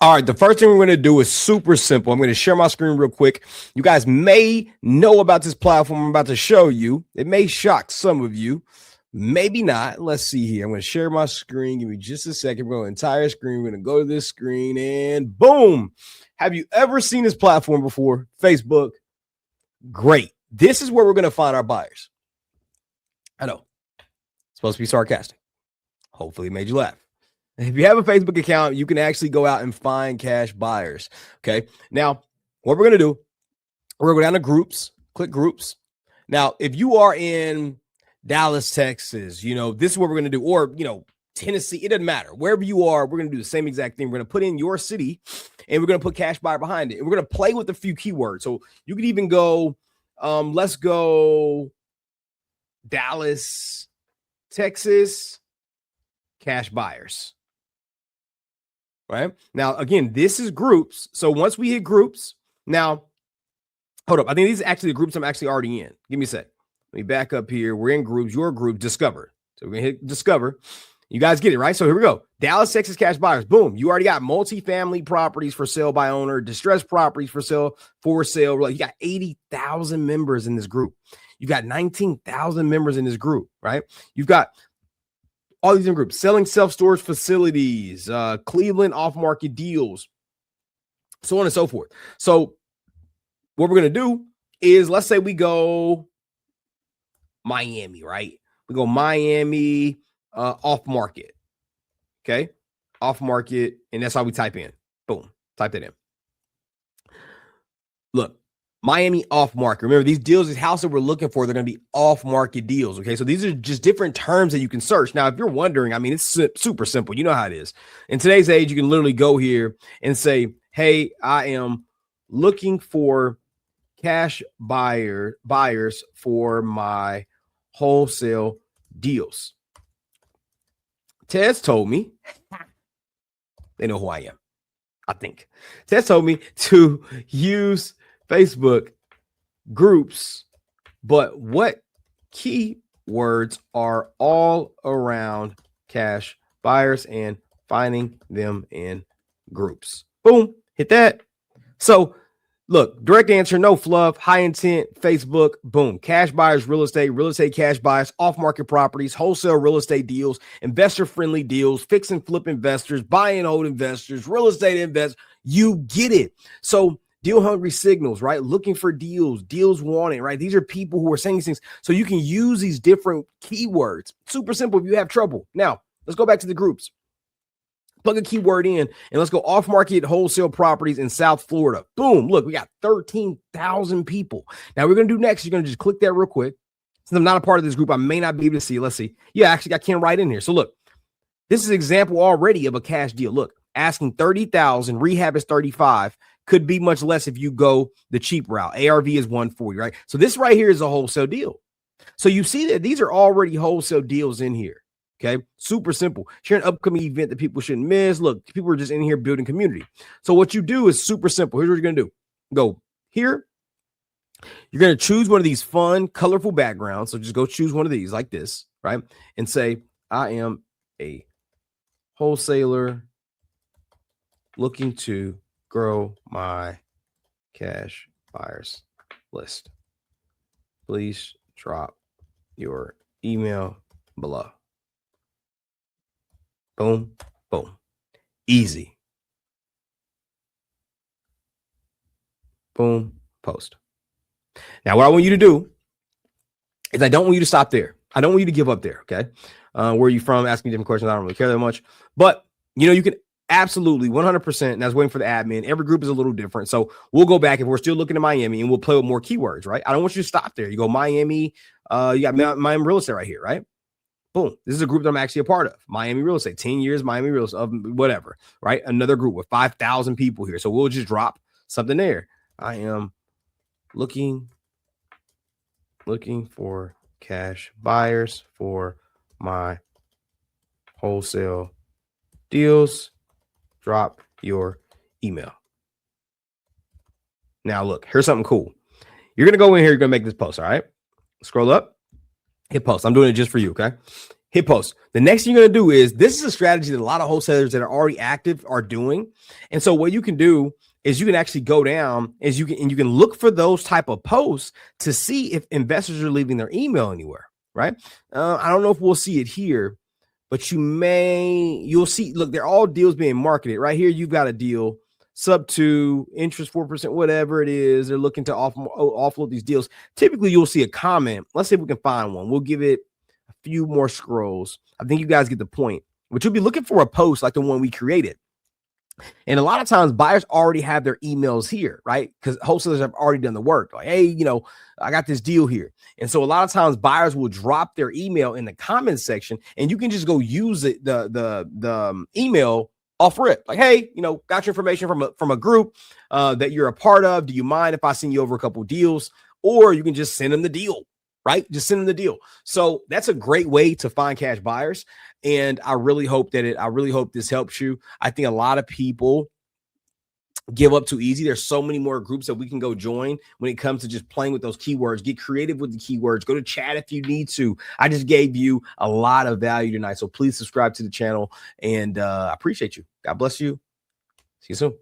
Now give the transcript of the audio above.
All right, the first thing we're going to do is super simple. I'm going to share my screen real quick. You guys may know about this platform I'm about to show you. It may shock some of you, maybe not. Let's see here. I'm going to share my screen. Give me just a second. We're going to entire screen. We're going to go to this screen and boom. Have you ever seen this platform before? Facebook. Great. This is where we're going to find our buyers. I know. It's supposed to be sarcastic. Hopefully it made you laugh. If you have a Facebook account, you can actually go out and find cash buyers. Okay. Now, what we're going to do, we're going to go down to groups, click groups. Now, if you are in Dallas, Texas, this is what we're going to do, or, Tennessee, it doesn't matter. Wherever you are, we're going to do the same exact thing. We're going to put in your city and we're going to put cash buyer behind it. And we're going to play with a few keywords. So you could even go, let's go Dallas, Texas, cash buyers. Right now, again, this is groups. So once we hit groups, now, hold up. I think these are actually the groups I'm actually already in. Give me a sec. Let me back up here. We're in groups, your group, discover. So we're going to hit discover. You guys get it, right? So here we go. Dallas, Texas cash buyers. Boom. You already got multifamily properties for sale by owner, distressed properties for sale. You got 80,000 members in this group. You've got 19,000 members in this group, right? You've got all these different groups, selling self-storage facilities, Cleveland off-market deals, so on and so forth. So what we're going to do is, let's say we go Miami, right? We go Miami off-market, okay? Off-market, and that's how we type in. Boom, type that in. Look. Miami off-market. Remember, these deals, these houses we're looking for, they're going to be off-market deals, okay? So these are just different terms that you can search. Now, if you're wondering, it's super simple. You know how it is. In today's age, you can literally go here and say, hey, I am looking for cash buyers for my wholesale deals. Tez told me, they know who I am, I think. Tez told me to use Facebook groups, but what keywords are all around cash buyers and finding them in groups? Boom, hit that. So look, direct answer, no fluff, high intent, Facebook, boom. Cash buyers, real estate cash buyers, off-market properties, wholesale real estate deals, investor-friendly deals, fix and flip investors, buy and hold investors, real estate investors. You get it. So deal hungry signals, right? Looking for deals wanted, right? These are people who are saying these things. So you can use these different keywords. Super simple if you have trouble. Now, let's go back to the groups. Plug a keyword in and let's go off market wholesale properties in South Florida. Boom. Look, we got 13,000 people. Now we're going to do next. You're going to just click that real quick. Since I'm not a part of this group, I may not be able to see. Let's see. Yeah, actually, I can't write in here. So look, this is an example already of a cash deal. Look, asking 30,000, rehab is 35. Could be much less if you go the cheap route. ARV is 140, right? So this right here is a wholesale deal. So you see that these are already wholesale deals in here. Okay, super simple. Share an upcoming event that people shouldn't miss. Look, people are just in here building community. So what you do is super simple. Here's what you're going to do. Go here. You're going to choose one of these fun, colorful backgrounds. So just go choose one of these like this, right? And say, I am a wholesaler looking to grow my cash buyers list. Please drop your email below. Boom, boom. Easy. Boom, post. Now, what I want you to do is I don't want you to stop there. I don't want you to give up there, okay? Where are you from? Asking different questions. I don't really care that much. But, you can absolutely 100%. And I was waiting for the admin. Every group is a little different. So we'll go back if we're still looking at Miami and we'll play with more keywords, right? I don't want you to stop there. You go Miami. You got Miami real estate right here, right? Boom. This is a group that I'm actually a part of. Miami real estate, 10 years, Miami real estate, whatever, right? Another group with 5,000 people here. So we'll just drop something there. I am looking for cash buyers for my wholesale deals. Drop your email. Now, look, here's something cool. You're going to go in here. You're going to make this post. All right. Scroll up. Hit post. I'm doing it just for you. Okay. Hit post. The next thing you're going to do is, this is a strategy that a lot of wholesalers that are already active are doing. And so what you can do is you can actually go down as you can look for those type of posts to see if investors are leaving their email anywhere, right? I don't know if we'll see it here, but you'll see, look, they're all deals being marketed right here. You've got a deal, sub 2, interest 4%, whatever it is. They're looking to offload these deals. Typically you'll see a comment. Let's see if we can find one. We'll give it a few more scrolls. I think you guys get the point, but you'll be looking for a post like the one we created. And a lot of times buyers already have their emails here, right? Because wholesalers have already done the work. Like, hey, I got this deal here. And so a lot of times buyers will drop their email in the comments section, and you can just go use it, the email off rip. Like, hey, got your information from a group that you're a part of. Do you mind if I send you over a couple of deals? Or you can just send them the deal, right? Just send them the deal. So that's a great way to find cash buyers. And I really hope this helps you. I think a lot of people give up too easy. There's so many more groups that we can go join when it comes to just playing with those keywords. Get creative with the keywords. Go to chat if you need to. I just gave you a lot of value tonight. So please subscribe to the channel, and I appreciate you. God bless you. See you soon.